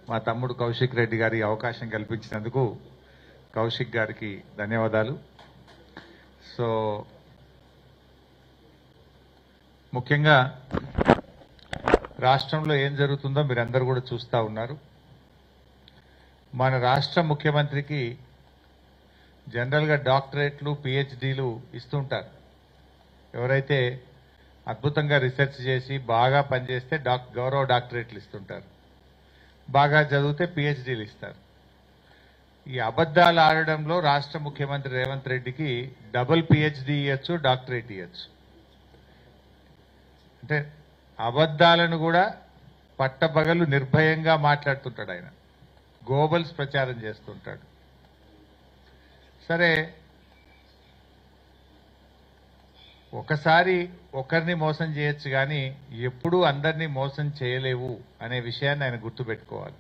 మా తమ్ముడు కౌశిక్ రెడ్డి గారి అవకాశం కల్పించినందుకు కౌశిక్ గారికి ధన్యవాదాలు. సో ముఖ్యంగా రాష్ట్రంలో ఏం జరుగుతుందో మీరందరూ కూడా చూస్తూ ఉన్నారు. మన రాష్ట్ర ముఖ్యమంత్రికి జనరల్గా డాక్టరేట్లు పిహెచ్డీలు ఇస్తుంటారు. ఎవరైతే అద్భుతంగా రీసెర్చ్ చేసి బాగా పనిచేస్తే గౌరవ డాక్టరేట్లు ఇస్తుంటారు, బాగా చదివితే పిహెచ్డీలు ఇస్తారు. ఈ అబద్ధాలు ఆడడంలో రాష్ట్ర ముఖ్యమంత్రి రేవంత్ రెడ్డికి డబుల్ పిహెచ్డీ ఇవ్వచ్చు, డాక్టరేట్ ఇవ్వచ్చు. అంటే అబద్ధాలను కూడా పట్టబగలు నిర్భయంగా మాట్లాడుతుంటాడు ఆయన, గోబల్స్ ప్రచారం చేస్తుంటాడు. సరే, ఒకసారి ఒకరిని మోసం చేయొచ్చు కానీ ఎప్పుడూ అందరినీ మోసం చేయలేవు అనే విషయాన్ని ఆయన గుర్తుపెట్టుకోవాలి.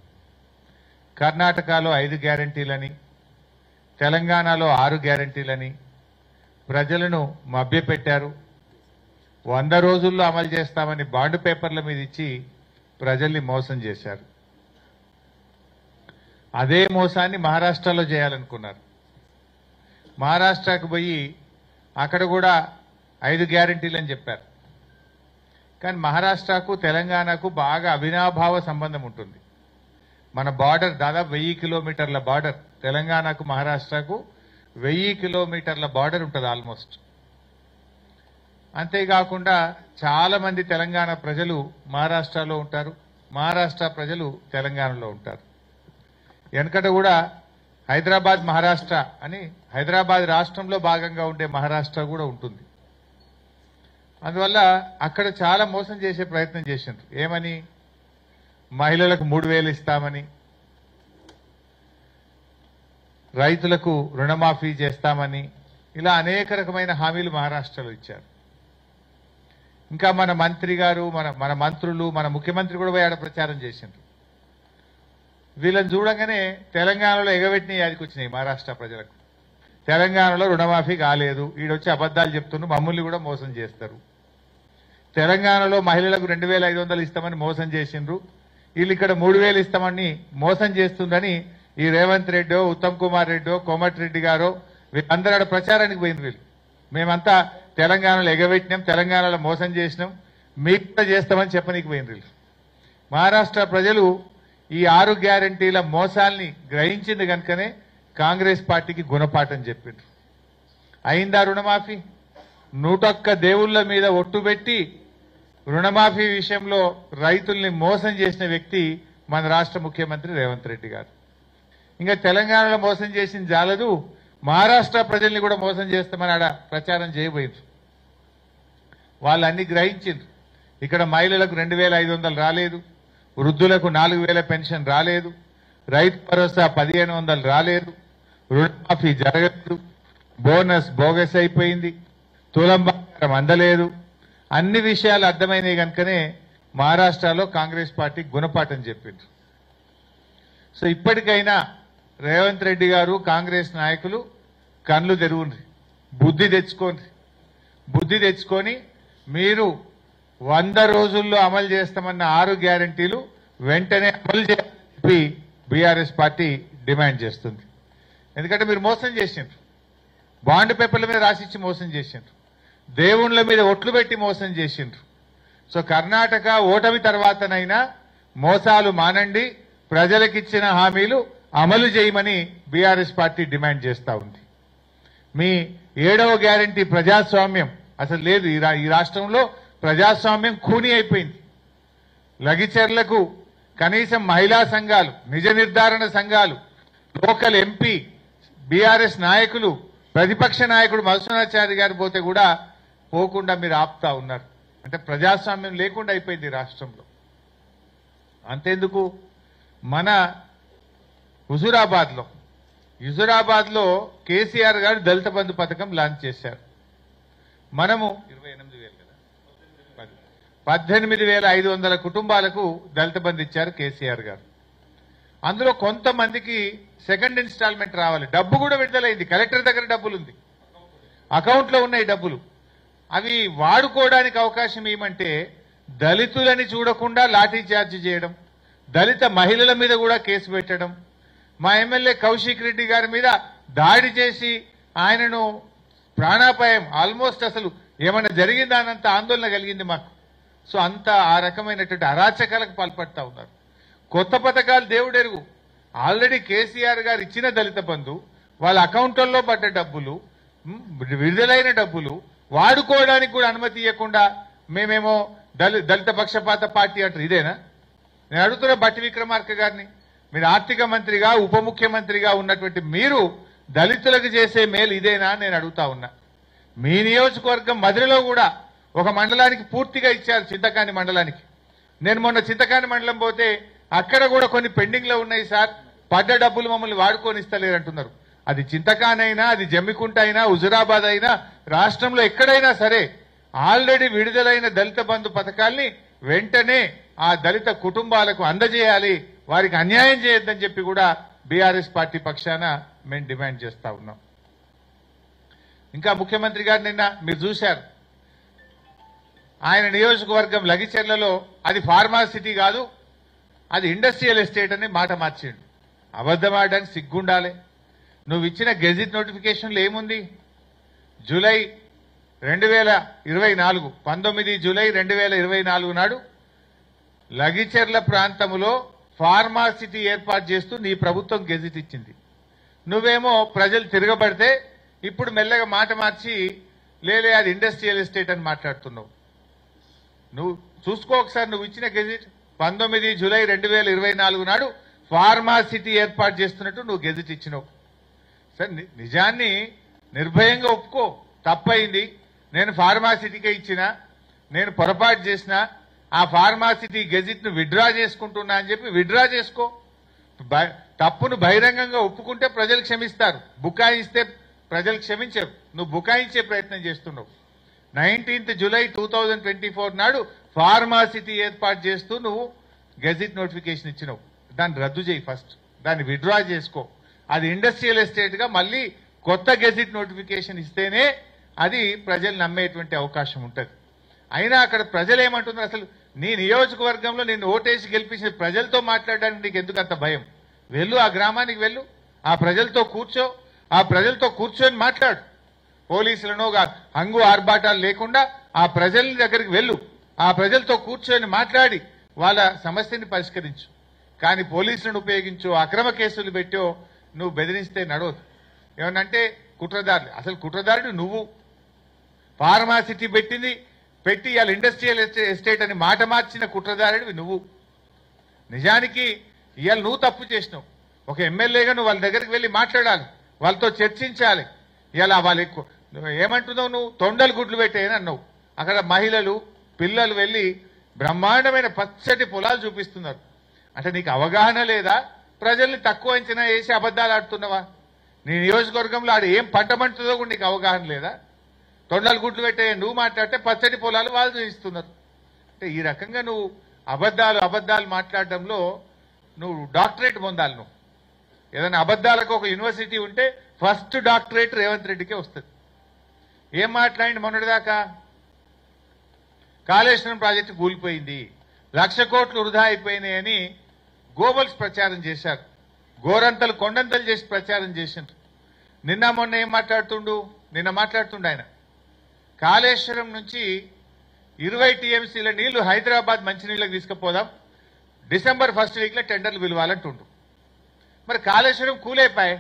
కర్ణాటకలో 5 గ్యారంటీలని, తెలంగాణలో 6 గ్యారంటీలని ప్రజలను మభ్యపెట్టారు. 100 రోజుల్లో అమలు చేస్తామని బాండ్ పేపర్ల మీద ఇచ్చి ప్రజల్ని మోసం చేశారు. అదే మోసాన్ని మహారాష్ట్రలో చేయాలనుకున్నారు. మహారాష్ట్రకు పోయి అక్కడ కూడా 5 గ్యారంటీలు అని చెప్పారు. కానీ మహారాష్ట్రకు తెలంగాణకు బాగా అవినాభావ సంబంధం ఉంటుంది. మన బార్డర్ దాదాపు 1000 కిలోమీటర్ల బార్డర్, తెలంగాణకు మహారాష్ట్రకు 1000 కిలోమీటర్ల బార్డర్ ఉంటుంది ఆల్మోస్ట్. అంతేకాకుండా చాలా మంది తెలంగాణ ప్రజలు మహారాష్ట్రలో ఉంటారు, మహారాష్ట్ర ప్రజలు తెలంగాణలో ఉంటారు. వెనకట కూడా హైదరాబాద్ మహారాష్ట్ర అని, హైదరాబాద్ రాష్ట్రంలో భాగంగా ఉండే మహారాష్ట్ర కూడా ఉంటుంది. అందువల్ల అక్కడ చాలా మోసం చేసే ప్రయత్నం చేసిండ్రు. ఏమని? మహిళలకు 3000 ఇస్తామని, రైతులకు రుణమాఫీ చేస్తామని, ఇలా అనేక రకమైన హామీలు మహారాష్ట్రలో ఇచ్చారు. ఇంకా మన మంత్రి గారు, మన మంత్రులు, మన ముఖ్యమంత్రి కూడా పోయి ఆడ ప్రచారం చేసిండ్రు. వీళ్ళని చూడంగానే తెలంగాణలో ఎగబెట్టిన యాదికి వచ్చినాయి మహారాష్ట్ర ప్రజలకు. తెలంగాణలో రుణమాఫీ కాలేదు, ఈడొచ్చి అబద్ధాలు చెప్తున్నారు, మమ్మల్ని కూడా మోసం చేస్తారు. తెలంగాణలో మహిళలకు 2500 ఇస్తామని మోసం చేసిండ్రు, వీళ్ళు ఇక్కడ 3000 ఇస్తామని మోసం చేస్తుందని ఈ రేవంత్ రెడ్డో, ఉత్తమ్ కుమార్ రెడ్డో, కోమటిరెడ్డి గారో వీళ్ళందరూ ప్రచారానికి పోయినారు. వీళ్ళు మేమంతా తెలంగాణలో ఎగబెట్టినాం, తెలంగాణలో మోసం చేసినాం, మీకు కూడా చేస్తామని చెప్పనీకి పోయినారు. మహారాష్ట్ర ప్రజలు ఈ 6 గ్యారంటీల మోసాల్ని గ్రహించింది కనుకనే కాంగ్రెస్ పార్టీకి గుణపాఠం చెప్పిండ్రు. అయిందా రుణమాఫీ? 101 దేవుళ్ల మీద ఒట్టు పెట్టి రుణమాఫీ విషయంలో రైతుల్ని మోసం చేసిన వ్యక్తి మన రాష్ట్ర ముఖ్యమంత్రి రేవంత్ రెడ్డి గారు. ఇంకా తెలంగాణలో మోసం చేసింది జాలదు, మహారాష్ట్ర ప్రజల్ని కూడా మోసం చేస్తామని ఆడ ప్రచారం చేయబోయింది. వాళ్ళు అన్ని గ్రహించిండ్రు. ఇక్కడ మహిళలకు 2500 రాలేదు, వృద్ధులకు 4000 పెన్షన్ రాలేదు, రైతు భరోసా 1500 రాలేదు, రుణమాఫీ జరగలేదు, బోనస్ బోగస్ అయిపోయింది, తులం బంగారం అందలేదు. అన్ని విషయాలు అర్థమైనాయి కనుకనే మహారాష్ట్రలో కాంగ్రెస్ పార్టీ గుణపాఠం చెప్పిండ్రు. సో ఇప్పటికైనా రేవంత్ రెడ్డి గారు, కాంగ్రెస్ నాయకులు కళ్ళు తెరువుండ్రి, బుద్ధి తెచ్చుకొని మీరు 100 రోజుల్లో అమలు చేస్తామన్న 6 గ్యారంటీలు వెంటనే అమలు చేయాలని చెప్పి బీఆర్ఎస్ పార్టీ డిమాండ్ చేస్తుంది. ఎందుకంటే మీరు మోసం చేసిండ్రు, బాండ్ పేపర్ల మీద రాసిచ్చి మోసం చేసిండ్రు, దేవుళ్ల మీద ఒట్లు పెట్టి మోసం చేసిండ్రు. సో కర్ణాటక ఓటమి తర్వాతనైనా మోసాలు మానండి, ప్రజలకిచ్చిన హామీలు అమలు చేయమని బీఆర్ఎస్ పార్టీ డిమాండ్ చేస్తా ఉంది. మీ 7వ గ్యారంటీ ప్రజాస్వామ్యం అసలు లేదు. ఈ రాష్ట్రంలో ప్రజాస్వామ్యం ఖూనీ అయిపోయింది. లగిచర్లకు కనీసం మహిళా సంఘాలు, నిజ నిర్ధారణ సంఘాలు, లోకల్ ఎంపీ, బీఆర్ఎస్ నాయకులు, ప్రతిపక్ష నాయకుడు మధుసూదనాచారి గారు పోతే కూడా పోకుండా మీరు ఆపుతా ఉన్నారు. అంటే ప్రజాస్వామ్యం లేకుండా అయిపోయింది రాష్ట్రంలో. అంతేందుకు, మన హుజురాబాద్ లో కేసీఆర్ గారు దళిత బంధు పథకం లాంచ్ చేశారు. మనము 18,500 కుటుంబాలకు దళిత బంధు ఇచ్చారు కేసీఆర్ గారు. అందులో కొంతమందికి సెకండ్ ఇన్స్టాల్మెంట్ రావాలి, డబ్బు కూడా విడుదలైంది, కలెక్టర్ దగ్గర డబ్బులు ఉంది, అకౌంట్లో ఉన్నాయి డబ్బులు. అవి వాడుకోవడానికి అవకాశం ఏమంటే దళితులని చూడకుండా లాఠీ చార్జ్ చేయడం, దళిత మహిళల మీద కూడా కేసు పెట్టడం, మా ఎమ్మెల్యే కౌశిక్ రెడ్డి గారి మీద దాడి చేసి ఆయనను ప్రాణాపాయం ఆల్మోస్ట్ అసలు ఏమైనా జరిగిందా అన్నంత ఆందోళన కలిగింది మాకు. సో అంత ఆ రకమైనటువంటి అరాచకాలకు పాల్పడతా ఉన్నారు. కొత్త పథకాలు దేవుడెరుగు. ఆల్రెడీ కేసీఆర్ గారు ఇచ్చిన దళిత బంధు, వాళ్ళ అకౌంట్లలో పడ్డ డబ్బులు, విడుదలైన డబ్బులు వాడుకోవడానికి కూడా అనుమతి ఇవ్వకుండా మేమేమో దళిత పక్షపాత పార్టీ అంటారు. ఇదేనా? నేను అడుగుతున్న బట్టి విక్రమార్క గారిని, మీరు ఆర్థిక మంత్రిగా ఉప ముఖ్యమంత్రిగా ఉన్నటువంటి మీరు దళితులకు చేసే మేలు ఇదేనా నేను అడుగుతా ఉన్నా. మీ నియోజకవర్గం మధురలో కూడా ఒక మండలానికి పూర్తిగా ఇచ్చారు, చింతకాని మండలానికి. నేను మొన్న చింతకాని మండలం పోతే అక్కడ కూడా కొన్ని పెండింగ్ లో ఉన్నాయి సార్, పడ్డ డబ్బులు మమ్మల్ని వాడుకొని ఇస్తలేరు అంటున్నారు. అది చింతకాని అయినా, అది జమ్మికుంట అయినా, హుజురాబాద్ అయినా, రాష్ట్రంలో ఎక్కడైనా సరే ఆల్రెడీ విడుదలైన దళిత బంధు పథకాల్ని వెంటనే ఆ దళిత కుటుంబాలకు అందజేయాలి, వారికి అన్యాయం చేయొద్దని చెప్పి కూడా బీఆర్ఎస్ పార్టీ పక్షాన మేము డిమాండ్ చేస్తా ఉన్నాం. ఇంకా ముఖ్యమంత్రి గారు నిన్న మీరు చూశారు, ఆయన నియోజకవర్గం లగిచెర్లలో అది ఫార్మాసిటీ కాదు, అది ఇండస్ట్రియల్ ఎస్టేట్ అని మాట మార్చిండు. అబద్ధం ఆడడానికి సిగ్గుండాలి. నువ్వు ఇచ్చిన గెజిట్ నోటిఫికేషన్లు ఏముంది? జూలై 2024 19 జూలై 2024 నాడు లగిచెర్ల ప్రాంతంలో ఫార్మాసిటీ ఏర్పాటు చేస్తూ నీ ప్రభుత్వం గెజిట్ ఇచ్చింది. నువ్వేమో ప్రజలు తిరగబడితే ఇప్పుడు మెల్లగా మాట మార్చి లేలే అది ఇండస్ట్రియల్ ఎస్టేట్ అని మాట్లాడుతున్నావు. నువ్వు చూసుకో ఒకసారి, నువ్వు ఇచ్చిన గెజిట్ 19 జూలై 2024 నాడు ఫార్మాసిటీ ఏర్పాటు చేస్తున్నట్టు నువ్వు గెజిట్ ఇచ్చినావు. సరే, నిజాన్ని నిర్భయంగా ఒప్పుకో, తప్పైంది, నేను ఫార్మాసిటీకే ఇచ్చినా, నేను పొరపాటు చేసిన, ఆ ఫార్మాసిటీ గెజిట్ ను విత్డ్రా చేసుకుంటున్నా అని చెప్పి విత్డ్రా చేసుకో. తప్పును బహిరంగంగా ఒప్పుకుంటే ప్రజలు క్షమిస్తారు, బుకాయిస్తే ప్రజలు క్షమించరు. నువ్వు బుకాయించే ప్రయత్నం చేస్తున్నావు. 19th జూలై 2024 నాడు ఫార్మాసిటీ ఏర్పాటు చేస్తూ నువ్వు గెజిట్ నోటిఫికేషన్ ఇచ్చినావు. దాన్ని రద్దు చేయి, ఫస్ట్ దాన్ని విత్డ్రా చేసుకో. అది ఇండస్ట్రియల్ ఎస్టేట్ గా మళ్ళీ కొత్త గెజిట్ నోటిఫికేషన్ ఇస్తేనే అది ప్రజలు నమ్మేటువంటి అవకాశం ఉంటుంది. అయినా అక్కడ ప్రజలు ఏమంటున్నారు? అసలు నీ నియోజకవర్గంలో నిన్ను ఓటేసి గెలిపించిన ప్రజలతో మాట్లాడడానికి నీకు ఎందుకు అంత భయం? వెళ్ళు, ఆ గ్రామానికి వెళ్ళు, ఆ ప్రజలతో కూర్చో, ఆ ప్రజలతో కూర్చొని మాట్లాడు. పోలీసులను హంగు ఆర్భాటాలు లేకుండా ఆ ప్రజల దగ్గరికి వెళ్ళు, ఆ ప్రజలతో కూర్చొని మాట్లాడి వాళ్ళ సమస్యని పరిష్కరించు. కానీ పోలీసులను ఉపయోగించో, అక్రమ కేసులు పెట్టో నువ్వు బెదిరిస్తే నడవదు. ఏమనంటే కుట్రదారులు, అసలు కుట్రదారుడు నువ్వు. ఫార్మాసిటీ పెట్టి ఇవాళ ఇండస్ట్రియల్ ఎస్టేట్ అని మాట మార్చిన కుట్రదారుడివి నువ్వు. నిజానికి ఇవాళ నువ్వు తప్పు చేసినావు. ఒక ఎమ్మెల్యేగా నువ్వు వాళ్ళ దగ్గరికి వెళ్ళి మాట్లాడాలి, వాళ్ళతో చర్చించాలి. ఇలా వాళ్ళు ఏమంటున్నావు? నువ్వు తొండలు గుడ్లు పెట్టేయని అన్నావు. అక్కడ మహిళలు పిల్లలు వెళ్ళి బ్రహ్మాండమైన పచ్చటి పొలాలు చూపిస్తున్నారు. అంటే నీకు అవగాహన లేదా? ప్రజల్ని తక్కువ అంచనా వేసి అబద్ధాలు ఆడుతున్నావా? నీ నియోజకవర్గంలో ఆడ ఏం పంట పండుతుందో కూడా నీకు అవగాహన లేదా? తొండలు గుడ్లు పెట్టే నువ్వు మాట్లాడితే పచ్చటి పొలాలు వాళ్ళు చూపిస్తున్నారు. అంటే ఈ రకంగా నువ్వు అబద్ధాలు మాట్లాడడంలో నువ్వు డాక్టరేట్ పొందాలి. నువ్వు ఏదైనా అబద్ధాలకు ఒక యూనివర్సిటీ ఉంటే ఫస్ట్ డాక్టరేట్ రేవంత్ రెడ్డికే వస్తుంది. ఏం మాట్లాడి మొన్నటిదాకా? కాళేశ్వరం ప్రాజెక్టు కూలిపోయింది, 1,00,000 కోట్లు వృధా అయిపోయినాయని గోబల్స్ ప్రచారం చేశారు, గోరంతలు కొండంతలు చేసి ప్రచారం చేశారు. నిన్న మొన్న ఏం మాట్లాడుతుండు? నిన్న మాట్లాడుతుండు ఆయన, కాళేశ్వరం నుంచి 20 టీఎంసీల నీళ్లు హైదరాబాద్ మంచినీళ్ళకి తీసుకుపోదాం, డిసెంబర్ 1st వీక్ లో టెండర్లు పిలవాలంటుండు. మరి కాళేశ్వరం కూలైపోయాయి,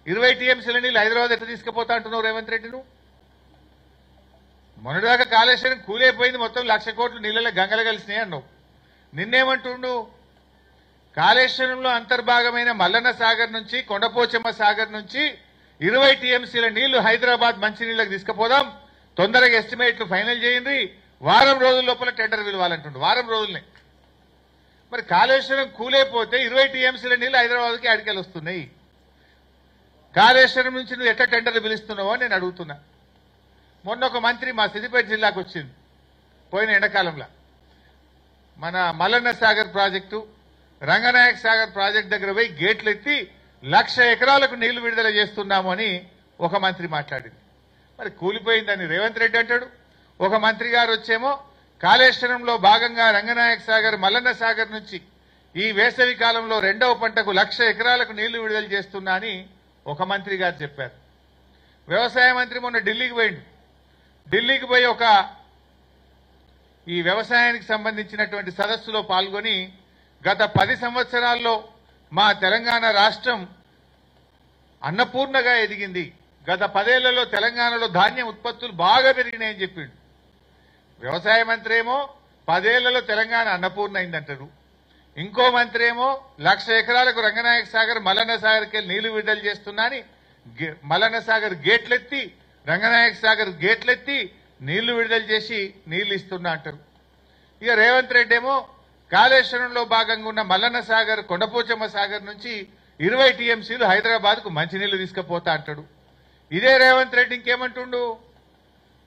20 టీఎంసీల నీళ్లు హైదరాబాద్ ఎట్లా తీసుకుపోతా అంటున్నావు రేవంత్ రెడ్డి నువ్వు? మొన్నటిదాకా కాళేశ్వరం కూలైపోయింది, మొత్తం 1,00,000 కోట్లు నీళ్ళలో గంగలు కలిసినాయి అన్నావు. నిన్నేమంటుండు? కాళేశ్వరంలో అంతర్భాగమైన మల్లన్న సాగర్ నుంచి, కొండపోచమ్మ సాగర్ నుంచి 20 టీఎంసీల నీళ్లు హైదరాబాద్ మంచినీళ్ళకి తీసుకుపోదాం, తొందరగా ఎస్టిమేట్లు ఫైనల్ చేయండి, వారం రోజుల లోపల టెండర్ పిలవాలంటుండు. వారం రోజులనే. మరి కాళేశ్వరం కూలైపోతే 20 టీఎంసీల నీళ్లు హైదరాబాద్కి అడికెళ్ళి వస్తున్నాయి. కాళేశ్వరం నుంచి నువ్వు ఎట్లా టెండర్లు పిలుస్తున్నావో నేను అడుగుతున్నా. మొన్న ఒక మంత్రి మా సిద్దిపేట జిల్లాకు వచ్చింది పోయిన ఎండాకాలంలో. మన మల్లన్న సాగర్ ప్రాజెక్టు, రంగనాయక సాగర్ ప్రాజెక్టు దగ్గర పోయి గేట్లు ఎత్తి 1,00,000 ఎకరాలకు నీళ్లు విడుదల చేస్తున్నాము అని ఒక మంత్రి మాట్లాడింది. మరి కూలిపోయిందని రేవంత్ రెడ్డి అంటాడు. ఒక మంత్రి గారు వచ్చేమో కాళేశ్వరంలో భాగంగా రంగనాయక సాగర్, మల్లన్న సాగర్ నుంచి ఈ వేసవి కాలంలో రెండవ పంటకు 1,00,000 ఎకరాలకు నీళ్లు విడుదల చేస్తున్నా అని ఒక మంత్రి గారు చెప్పారు. వ్యవసాయ మంత్రి మొన్న ఢిల్లీకి పోయిండు. ఢిల్లీకి పోయి ఈ వ్యవసాయానికి సంబంధించినటువంటి సదస్సులో పాల్గొని గత 10 సంవత్సరాల్లో మా తెలంగాణ రాష్ట్రం అన్నపూర్ణగా ఎదిగింది, గత 10 ఏళ్లలో తెలంగాణలో ధాన్యం ఉత్పత్తులు బాగా పెరిగినాయని చెప్పిండు. వ్యవసాయ మంత్రి ఏమో 10 ఏళ్లలో తెలంగాణ అన్నపూర్ణ అయిందంటారు. ఇంకో మంత్రి ఏమో 1,00,000 ఎకరాలకు రంగనాయక సాగర్ మల్లన్న సాగర్కి నీళ్లు విడుదల చేస్తున్నా అని మల్లన్న సాగర్ గేట్లెత్తి రంగనాయక సాగర్ గేట్లెత్తి నీళ్లు విడుదల చేసి నీళ్లు ఇస్తున్నా అంటారు. ఇక రేవంత్ రెడ్డి ఏమో కాళేశ్వరంలో భాగంగా ఉన్న మల్లన్న సాగర్ కొండపోచమ్మ సాగర్ నుంచి 20 టీఎంసీలు హైదరాబాద్ కు మంచినీళ్లు తీసుకుపోతా అంటాడు. ఇదే రేవంత్ రెడ్డి ఇంకేమంటుండు,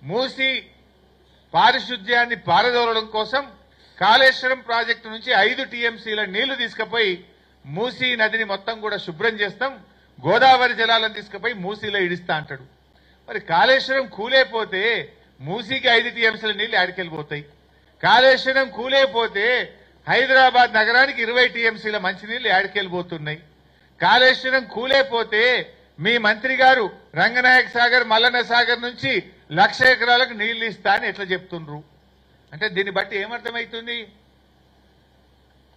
మూసి పారిశుద్ధ్యాన్ని పారదోలడం కోసం కాళేశ్వరం ప్రాజెక్టు నుంచి 5 టీఎంసీల నీళ్లు తీసుకుపోయి మూసీ నదిని మొత్తం కూడా శుభ్రం చేస్తాం, గోదావరి జలాలను తీసుకుపోయి మూసీలో ఇడిస్తా అంటాడు. మరి కాళేశ్వరం కూలైపోతే మూసీకి 5 టీఎంసీల నీళ్లు ఆడికెళ్ళిపోతాయి. కాళేశ్వరం కూలైపోతే హైదరాబాద్ నగరానికి 20 టీఎంసీల మంచినీళ్లు ఆడికెళ్ళిపోతున్నాయి. కాళేశ్వరం కూలైపోతే మీ మంత్రి గారు రంగనాయక సాగర్ మల్లన్న సాగర్ నుంచి 1,00,000 ఎకరాలకు నీళ్లు ఇస్తా అని ఎట్లా చెప్తుండ్రు? అంటే దీన్ని బట్టి ఏమర్థమవుతుంది?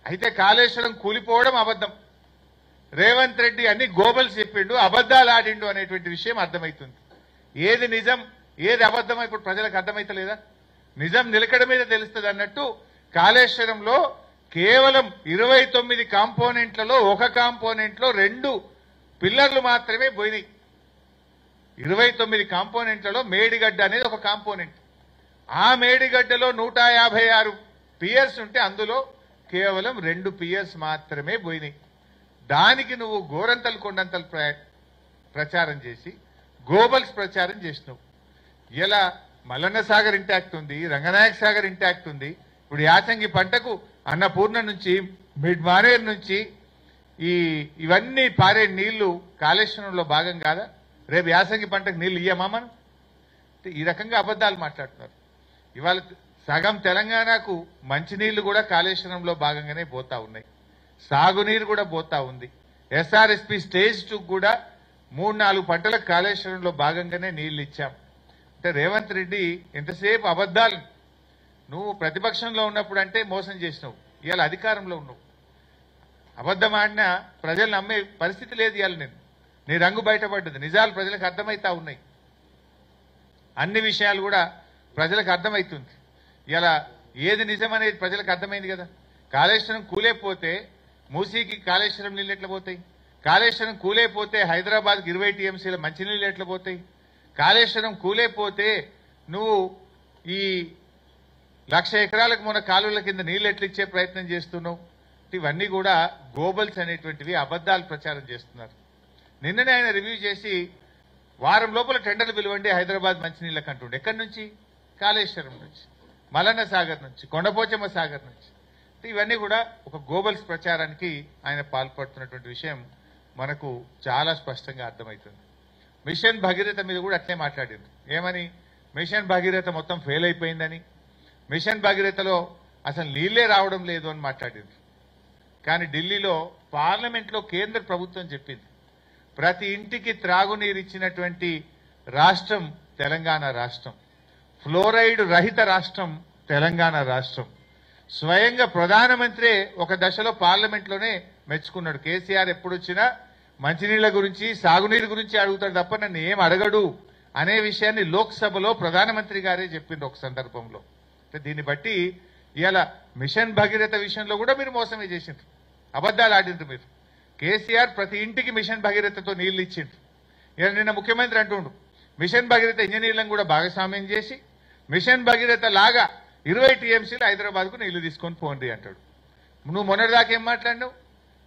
అయితే కాళేశ్వరం కూలిపోవడం అబద్ధం, రేవంత్ రెడ్డి అన్ని గోబల్స్ చెప్పిండు, అబద్దాలు ఆడిండు అనేటువంటి విషయం అర్థమవుతుంది. ఏది నిజం ఏది అబద్ధం ఇప్పుడు ప్రజలకు అర్థమైతలేదా? నిజం నిలకడ మీద తెలుస్తుంది అన్నట్టు కాళేశ్వరంలో కేవలం 29 కాంపోనెంట్లలో ఒక కాంపోనెంట్లో 2 పిల్లర్లు మాత్రమే పోయినాయి. 29 కాంపోనెంట్లలో మేడిగడ్డ అనేది ఒక కాంపోనెంట్. ఆ మేడిగడ్డలో 156 పియర్స్ ఉంటే అందులో కేవలం 2 పియర్స్ మాత్రమే పోయినాయి. దానికి నువ్వు గోరంతలు కొండంతలు ప్రచారం చేసి గోబల్స్ ప్రచారం చేసినావు. ఇలా మల్లన్న సాగర్ ఇంటాక్ట్ ఉంది, రంగనాయక సాగర్ ఇంటాక్ట్ ఉంది. ఇప్పుడు యాసంగి పంటకు అన్నపూర్ణ నుంచి మిడ్ మానేర్ నుంచి ఇవన్నీ పారే నీళ్లు కాళేశ్వరంలో భాగం కాదా? రేపు యాసంగి పంటకు నీళ్లు ఇయ్యమా మనం? ఈ రకంగా అబద్దాలు మాట్లాడుతున్నారు. ఇవాళ సగం తెలంగాణకు మంచినీళ్లు కూడా కాళేశ్వరంలో భాగంగానే పోతా ఉన్నాయి, సాగునీరు కూడా పోతా ఉంది. ఎస్ఆర్ఎస్పీ స్టేజ్ 2 కూడా 3-4 పంటలకు కాళేశ్వరంలో భాగంగానే నీళ్లు ఇచ్చాం. అంటే రేవంత్ రెడ్డి ఎంతసేపు అబద్దాలు. నువ్వు ప్రతిపక్షంలో ఉన్నప్పుడు అంటే మోసం చేసినావు, ఇవాళ అధికారంలో ఉన్నావు. అబద్ధం ఆడినా ప్రజలు నమ్మే పరిస్థితి లేదు. ఇవాళ నీ రంగు బయటపడ్డది, నిజాలు ప్రజలకు అర్థమవుతా ఉన్నాయి, అన్ని విషయాలు కూడా ప్రజలకు అర్థమవుతుంది. ఇలా ఏది నిజం అనేది ప్రజలకు అర్థమైంది కదా. కాళేశ్వరం కూలేపోతే మూసీకి కాళేశ్వరం నీళ్ళు ఎట్లా పోతాయి? కాళేశ్వరం కూలేపోతే హైదరాబాద్కి 20 టీఎంసీల మంచినీళ్ళు ఎట్లా పోతాయి? కాళేశ్వరం కూలేపోతే నువ్వు ఈ 1,00,000 ఎకరాలకు మన కాలువల కింద నీళ్ళు ఎట్లా ఇచ్చే ప్రయత్నం చేస్తున్నావు? ఇవన్నీ కూడా గోబల్స్ అనేటువంటివి అబద్దాలు ప్రచారం చేస్తున్నారు. నిన్ననే ఆయన రివ్యూ చేసి వారం లోపల టెండర్లు పిలవండి హైదరాబాద్ మంచినీళ్ళకి అంటుండే. ఎక్కడి నుంచి? కాళేశ్వరం నుంచి, మల్లన్న సాగర్ నుంచి, కొండపోచమ్మ సాగర్ నుంచి. ఇవన్నీ కూడా ఒక గోబల్స్ ప్రచారానికి ఆయన పాల్పడుతున్నటువంటి విషయం మనకు చాలా స్పష్టంగా అర్థమవుతుంది. మిషన్ భగీరథ మీద కూడా అట్లే మాట్లాడింది. ఏమని? మిషన్ భగీరథ మొత్తం ఫెయిల్ అయిపోయిందని, మిషన్ భగీరథలో అసలు నీళ్లే రావడం లేదు అని మాట్లాడింది. కానీ ఢిల్లీలో పార్లమెంట్లో కేంద్ర ప్రభుత్వం చెప్పింది, ప్రతి ఇంటికి త్రాగునీరు ఇచ్చినటువంటి రాష్ట్రం తెలంగాణ రాష్ట్రం, ఫ్లోరైడ్ రహిత రాష్ట్రం తెలంగాణ రాష్ట్రం. స్వయంగా ప్రధానమంత్రి ఒక దశలో పార్లమెంట్లోనే మెచ్చుకున్నాడు. కేసీఆర్ ఎప్పుడొచ్చినా మంచినీళ్ల గురించి సాగునీరు గురించి అడుగుతాడు తప్ప నన్ను ఏం అడగడు అనే విషయాన్ని లోక్సభలో ప్రధానమంత్రి గారే చెప్పిండ్రు ఒక సందర్భంలో. దీన్ని బట్టి ఇవాళ మిషన్ భగీరథ విషయంలో కూడా మీరు మోసమే చేసిండ్రు, అబద్దాలు ఆడిండ్రు మీరు. కేసీఆర్ ప్రతి ఇంటికి మిషన్ భగీరథతో నీళ్లు ఇచ్చిండ్రు. ఇలా నిన్న ముఖ్యమంత్రి అంటుండు మిషన్ భగీరథ ఇంజనీర్లను కూడా భాగస్వామ్యం చేసి మిషన్ భగీరథ లాగా 20 టీఎంసీలు హైదరాబాద్కు నీళ్లు తీసుకొని పోండి అంటాడు. నువ్వు మొన్నటిదాకా ఏం మాట్లాడినావు?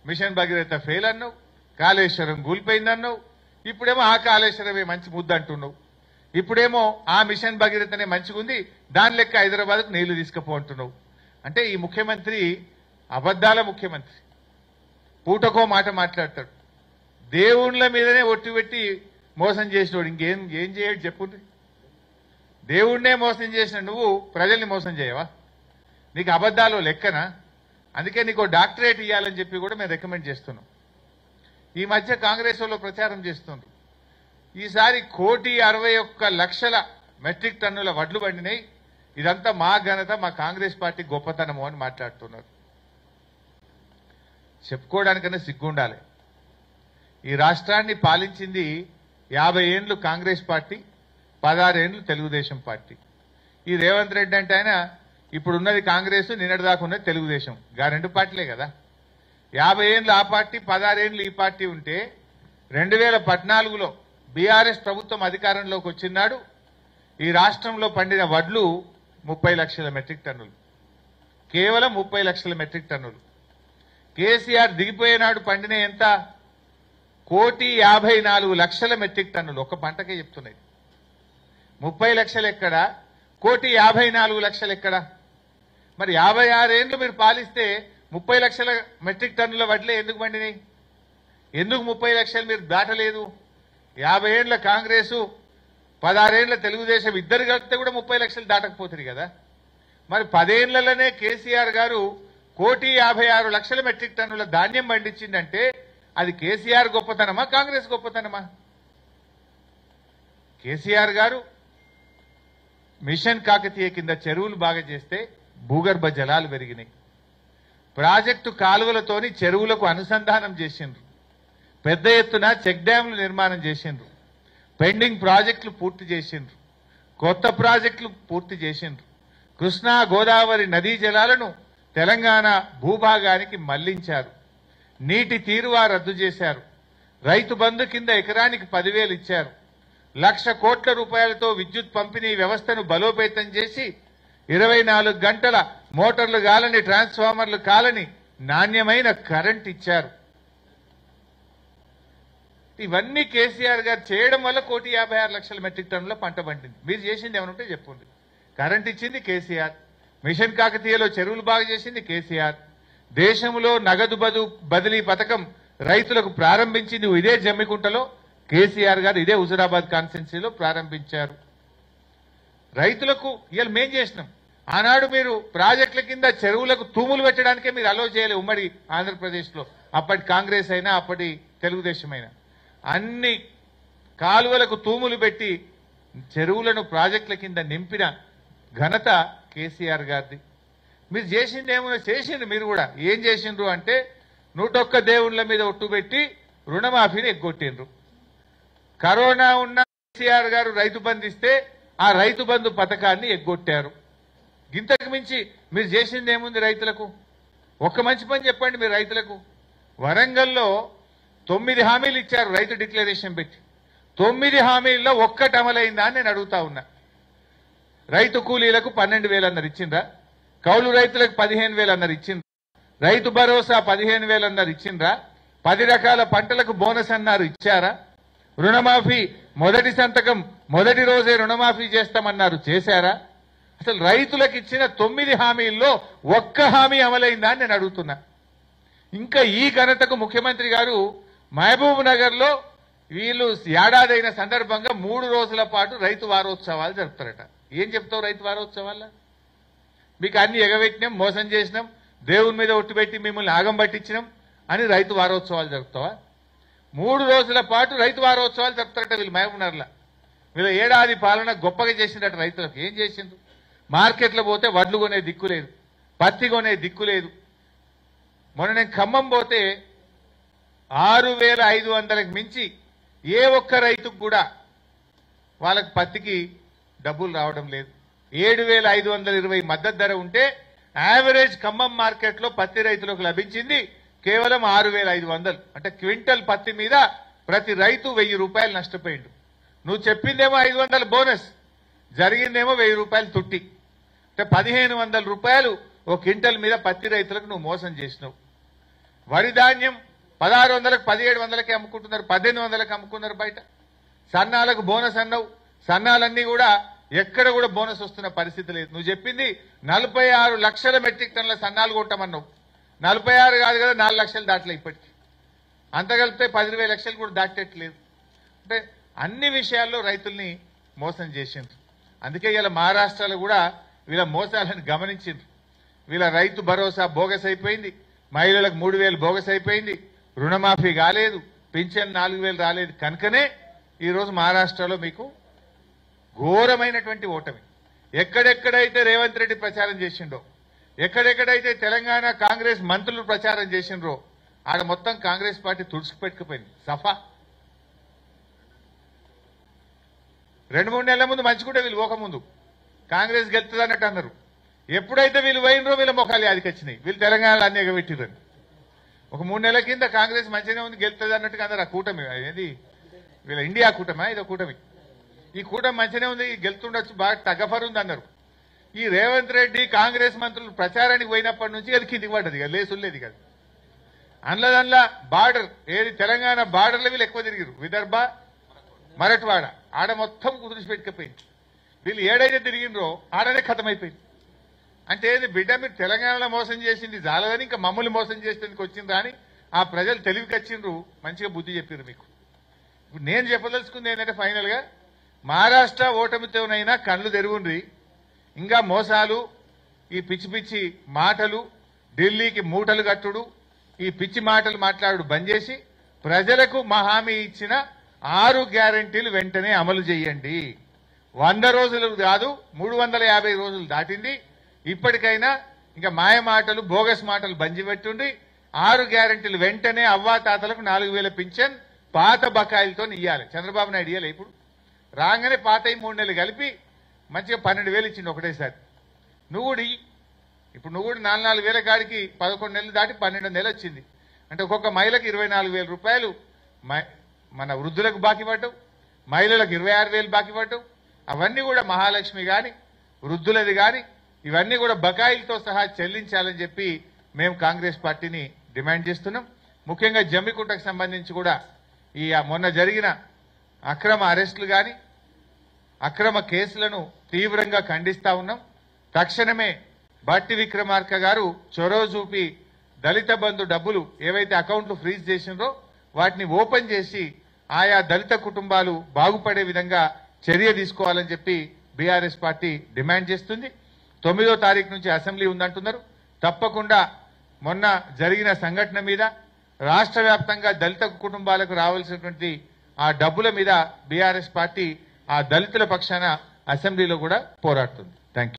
మిషన్ భగీరథ ఫెయిల్ అన్నావు, కాళేశ్వరం కూలిపోయిందన్నావు. ఇప్పుడేమో ఆ కాళేశ్వరమే మంచి ముద్దు అంటున్నావు. ఇప్పుడేమో ఆ మిషన్ భగీరథనే మంచిగుంది, దాని లెక్క హైదరాబాద్కు నీళ్లు తీసుకుపో అంటున్నావు. అంటే ఈ ముఖ్యమంత్రి అబద్దాల ముఖ్యమంత్రి, పూటకో మాట మాట్లాడతాడు. దేవుళ్ళ మీదనే ఒట్టు పెట్టి మోసం చేసినోడు ఇంకేం చేయడు చెప్పుండ్రి. దేవుడినే మోసం చేసిన నువ్వు ప్రజల్ని మోసం చేయవా? నీకు అబద్దాలు లెక్కనా? అందుకే నీకు డాక్టరేట్ ఇవ్వాలని చెప్పి కూడా మేము రికమెండ్ చేస్తున్నాం. ఈ మధ్య కాంగ్రెస్ వాళ్ళు ప్రచారం చేస్తున్నారు, ఈసారి 1,61,00,000 మెట్రిక్ టన్నుల వడ్లు పండినాయి, ఇదంతా మా ఘనత, మా కాంగ్రెస్ పార్టీ గొప్పతనము అని మాట్లాడుతున్నారు. చెప్పుకోవడానికన్నా సిగ్గుండాలి. ఈ రాష్ట్రాన్ని పాలించింది 50 ఏండ్లు కాంగ్రెస్ పార్టీ, 16 ఏండ్లు తెలుగుదేశం పార్టీ. ఈ రేవంత్ రెడ్డి అంటే ఆయన ఇప్పుడున్నది కాంగ్రెస్, నిన్నటిదాకా ఉన్నది తెలుగుదేశం, గా 2 పార్టీలే కదా. 50 ఏండ్లు ఆ పార్టీ, 16 ఏండ్లు ఈ పార్టీ ఉంటే 2014లో బీఆర్ఎస్ ప్రభుత్వం అధికారంలోకి వచ్చినాడు ఈ రాష్ట్రంలో పండిన వడ్లు 30 లక్షల మెట్రిక్ టన్నులు, కేవలం 30 లక్షల మెట్రిక్ టన్నులు. కేసీఆర్ దిగిపోయేనాడు పండిన ఎంత? 1,54,00,000 మెట్రిక్ టన్నులు. ఒక పంటకే చెప్తున్నాయి. 30 లక్షలు ఎక్కడ, 1,54,00,000 ఎక్కడ? మరి 56 ఏండ్లు మీరు పాలిస్తే 30 లక్షల మెట్రిక్ టన్నుల వడ్లే ఎందుకు పండినాయి? ఎందుకు 30 లక్షలు మీరు దాటలేదు? 50 ఏండ్ల కాంగ్రెసు, 16 ఏండ్ల తెలుగుదేశం ఇద్దరు కలిపితే కూడా 30 లక్షలు దాటకపోతుంది కదా. మరి 10 ఏండ్లలోనే కేసీఆర్ గారు 1,56,00,000 మెట్రిక్ టన్నుల ధాన్యం పండించిందంటే అది కేసీఆర్ గొప్పతనమా, కాంగ్రెస్ గొప్పతనమా? కేసీఆర్ గారు మిషన్ కాకతీయ కింద చెరువులు బాగా చేస్తే భూగర్భ జలాలు పెరిగినాయి. ప్రాజెక్టు కాలువలతోని చెరువులకు అనుసంధానం చేసిండ్రు. పెద్ద ఎత్తున చెక్ డ్యాంలు నిర్మాణం చేసిండ్రు. పెండింగ్ ప్రాజెక్టులు పూర్తి చేసిండ్రు. కొత్త ప్రాజెక్టులు పూర్తి చేసిండ్రు. కృష్ణా గోదావరి నదీ జలాలను తెలంగాణ భూభాగానికి మళ్లించారు. నీటి తీరువా రద్దు చేశారు. రైతు బంధు కింద ఎకరానికి 10,000 ఇచ్చారు. 1,00,000 కోట్ల రూపాయలతో విద్యుత్ పంపిణీ వ్యవస్థను బలోపేతం చేసి 24 గంటల మోటార్లు కాలని, ట్రాన్స్ఫార్మర్లు కాలని నాణ్యమైన కరెంట్ ఇచ్చారు. ఇవన్నీ కేసీఆర్ గారు చేయడం వల్ల 1,56,00,000 మెట్రిక్ టన్నుల పంట పండింది. మీరు చేసింది ఏమనుంటే చెప్పండి. కరెంట్ ఇచ్చింది కేసీఆర్, మిషన్ కాకతీయలో చెరువులు బాగు చేసింది కేసీఆర్, దేశంలో నగదు బదిలీ పథకం రైతులకు ప్రారంభించింది ఇదే జమ్మికుంటలో కేసీఆర్ గారు, ఇదే హుజురాబాద్ కాన్స్టిట్యున్సీలో ప్రారంభించారు. రైతులకు ఇవాళ మేం చేసినాం. ఆనాడు మీరు ప్రాజెక్టుల కింద చెరువులకు తూములు పెట్టడానికే మీరు అలో చేయలే ఉమ్మడి ఆంధ్రప్రదేశ్లో. అప్పటి కాంగ్రెస్ అయినా అప్పటి తెలుగుదేశం అయినా అన్ని కాలువలకు తూములు పెట్టి చెరువులను ప్రాజెక్టుల కింద నింపిన ఘనత కేసీఆర్ గారిది. మీరు చేసింది ఏమో చేసిండ్రు. మీరు కూడా ఏం చేసిండ్రు అంటే 101 దేవుళ్ళ మీద ఒట్టు పెట్టి రుణమాఫీని ఎగ్గొట్టిండ్రు. కరోనా ఉన్న కేసీఆర్ గారు రైతు బంధు ఇస్తే ఆ రైతు బంధు పథకాన్ని ఎగ్గొట్టారు. ఇంతకు మించి మీరు చేసింది ఏముంది రైతులకు? ఒక్క మంచి పని చెప్పండి మీరు రైతులకు. వరంగల్లో 9 హామీలు ఇచ్చారు రైతు డిక్లరేషన్ పెట్టి. 9 హామీల్లో ఒక్కటి అమలైందా అని నేను అడుగుతా ఉన్నా. రైతు కూలీలకు 12,000 అన్నారు, ఇచ్చిండ్రా? కౌలు రైతులకు 15,000 అన్నారు, ఇచ్చిండ్రా? రైతు భరోసా 15,000 అన్నారు, ఇచ్చిండ్రా? 10 రకాల పంటలకు బోనస్ అన్నారు, ఇచ్చారా? రుణమాఫీ మొదటి సంతకం మొదటి రోజే రుణమాఫీ చేస్తామన్నారు, చేశారా? అసలు రైతులకు ఇచ్చిన 9 హామీల్లో ఒక్క హామీ అమలైందా అని నేను అడుగుతున్నా. ఇంకా ఈ ఘనతకు ముఖ్యమంత్రి గారు మహబూబ్ నగర్ లో వీళ్ళు ఏడాదైన సందర్భంగా 3 రోజుల పాటు రైతు వారోత్సవాలు జరుపుతారట. ఏం చెప్తావు రైతు వారోత్సవాల? మీకు అన్ని ఎగబెట్టినాం, మోసం చేసినాం, దేవుని మీద ఒట్టు పెట్టి మిమ్మల్ని ఆగం పట్టించినాం అని రైతు వారోత్సవాలు జరుపుతావా? 3 రోజుల పాటు రైతు వారోత్సవాలు జరుపుతారట వీళ్ళు మహబూబ్ నగర్లో. వీళ్ళ ఏడాది పాలన గొప్పగా చేసిందట రైతులకు. ఏం చేసిండ్రు? మార్కెట్లో పోతే వడ్లు కొనే దిక్కు లేదు, పత్తి కొనే దిక్కు లేదు. మొన్న నేను ఖమ్మం పోతే 6,500కి మించి ఏ ఒక్క రైతుకు కూడా వాళ్ళకి పత్తికి డబ్బులు రావడం లేదు. 7,520 మద్దతు ధర ఉంటే యావరేజ్ ఖమ్మం మార్కెట్లో పత్తి రైతులకు లభించింది కేవలం 6,500. అంటే క్వింటల్ పత్తి మీద ప్రతి రైతు 1,000 రూపాయలు నష్టపోయిండు. నువ్వు చెప్పిందేమో 500 బోనస్, జరిగిందేమో 1,000 రూపాయలు తుట్టి. అంటే 1,500 రూపాయలు ఓ క్వింటల్ మీద పత్తి రైతులకు నువ్వు మోసం చేసినావు. వరి ధాన్యం 1,600కి 1,700కి అమ్ముకుంటున్నారు, 1,800కి అమ్ముకున్నారు బయట. సన్నాలకు బోనస్ అన్నావు, సన్నాలన్నీ కూడా ఎక్కడ కూడా బోనస్ వస్తున్న పరిస్థితి లేదు. నువ్వు చెప్పింది 46 లక్షల మెట్రిక్ టన్నుల సన్నాలు కొంటామన్నావు. 46 కాదు కదా, 4 లక్షలు దాటలే ఇప్పటికీ. అంత కలిపితే 10,20 లక్షలు కూడా దాటట్లేదు. అంటే అన్ని విషయాల్లో రైతుల్ని మోసం చేసిండ్రు. అందుకే ఇలా మహారాష్ట్రలో కూడా వీళ్ళ మోసాలను గమనించిండ్రు. వీళ్ళ రైతు భరోసా బోగస్ అయిపోయింది, మహిళలకు 3,000 బోగస్ అయిపోయింది, రుణమాఫీ కాలేదు, పింఛన్ 4,000 రాలేదు. కనుకనే ఈరోజు మహారాష్ట్రలో మీకు ఘోరమైనటువంటి ఓటమి. ఎక్కడెక్కడైతే రేవంత్ రెడ్డి ప్రచారం చేసిండో, ఎక్కడెక్కడైతే తెలంగాణ కాంగ్రెస్ మంత్రులు ప్రచారం చేసిండ్రో ఆడ మొత్తం కాంగ్రెస్ పార్టీ తుడుచుకుపెట్టుకుపోయింది. సఫా 2-3 నెలల ముందు మంచిగుంటే వీళ్ళు పోకముందు కాంగ్రెస్ గెలుతుంది అన్నట్టు అన్నారు. ఎప్పుడైతే వీళ్ళు పోయినరో వీళ్ళ ముఖాలు యాదికొచ్చినాయి, వీళ్ళు తెలంగాణలో అన్ని ఎగబెట్టిరని. ఒక 3 నెలల కింద కాంగ్రెస్ మంచిగానే ఉంది గెలుతుంది అన్నట్టుగా అందరు. ఆ కూటమి ఏది వీళ్ళ ఇండియా కూటమా ఇదో కూటమి, ఈ కూటమి మంచిగానే ఉంది గెలుతుండొచ్చు, బాగా తగ్గఫర్ ఉంది అన్నారు. ఈ రేవంత్ రెడ్డి కాంగ్రెస్ మంత్రులు ప్రచారానికి పోయినప్పటి నుంచి అది కిందికి పడ్డది కదా, లేసులేదు కదా. అందులో బార్డర్ ఏది తెలంగాణ బార్డర్లో వీళ్ళు ఎక్కువ తిరిగిరు, విదర్భ మరట్వాడ ఆడ మొత్తం కుదిరిచిపెట్టుకపోయింది. వీళ్ళు ఏడైతే తిరిగినరో ఆడనే ఖతమైపోయింది. అంటే ఏది బిడ్డ మీరు తెలంగాణలో మోసం చేసింది చాలదని ఇంకా మమ్మల్ని మోసం చేసేందుకు వచ్చిండ్రా అని ఆ ప్రజలు తెలివికి వచ్చిండ్రు, మంచిగా బుద్ధి చెప్పారు మీకు. ఇప్పుడు నేను చెప్పదలుచుకుంది ఏంటంటే ఫైనల్ గా మహారాష్ట్ర ఓటమితోనైనా కళ్ళు తెరుగుండ్రి. ఇంకా మోసాలు, ఈ పిచ్చి పిచ్చి మాటలు, ఢిల్లీకి మూటలు కట్టుడు, ఈ పిచ్చి మాటలు మాట్లాడు బంద్ చేసి ప్రజలకు మా హామీ ఇచ్చిన 6 గ్యారెంటీలు వెంటనే అమలు చేయండి. 100 రోజులు కాదు 350 రోజులు దాటింది. ఇప్పటికైనా ఇంకా మాయ మాటలు, బోగస్ మాటలు బంద్ పెట్టుండి 6 గ్యారెంటీలు వెంటనే అవ్వాతాతలకు 4,000 పింఛన్ పాత బకాయిలతో ఇయ్యాలి. చంద్రబాబు నాయుడు ఇయ్యాలి. ఇప్పుడు రాగానే పాత 3 నెలలు కలిపి మంచిగా 12,000 ఇచ్చిండు ఒకటేసారి. నువ్వు కూడా ఇప్పుడు నువ్వు కూడా 4,000 కాడికి 11 నెలలు దాటి 12 నెలలు వచ్చింది. అంటే ఒక్కొక్క మహిళకి 24,000 రూపాయలు మన వృద్ధులకు బాకీ పడ్డావు, మహిళలకు 26,000 బాకీ పడ్డావు. అవన్నీ కూడా మహాలక్ష్మి కానీ వృద్ధులది కానీ ఇవన్నీ కూడా బకాయిలతో సహా చెల్లించాలని చెప్పి మేము కాంగ్రెస్ పార్టీని డిమాండ్ చేస్తున్నాం. ముఖ్యంగా జమ్మికుంటకు సంబంధించి కూడా ఈ మొన్న జరిగిన అక్రమ అరెస్టులు కానీ అక్రమ కేసులను తీవ్రంగా ఖండిస్తా ఉన్నాం. తక్షణమే బట్టి విక్రమార్క గారు చొరవ చూపి దళిత బంధు డబ్బులు ఏవైతే అకౌంట్లు ఫ్రీజ్ చేసిండ్రో వాటిని ఓపెన్ చేసి ఆయా దళిత కుటుంబాలు బాగుపడే విధంగా చర్య తీసుకోవాలని చెప్పి బీఆర్ఎస్ పార్టీ డిమాండ్ చేస్తుంది. 9వ తారీఖు నుంచి అసెంబ్లీ ఉందంటున్నారు. తప్పకుండా మొన్న జరిగిన సంఘటన మీద రాష్ట్ర వ్యాప్తంగా దళిత కుటుంబాలకు రావాల్సినటువంటి ఆ డబ్బుల మీద బీఆర్ఎస్ పార్టీ ఆ దళితుల పక్షాన అసెంబ్లీలో కూడా పోరాడుతుంది.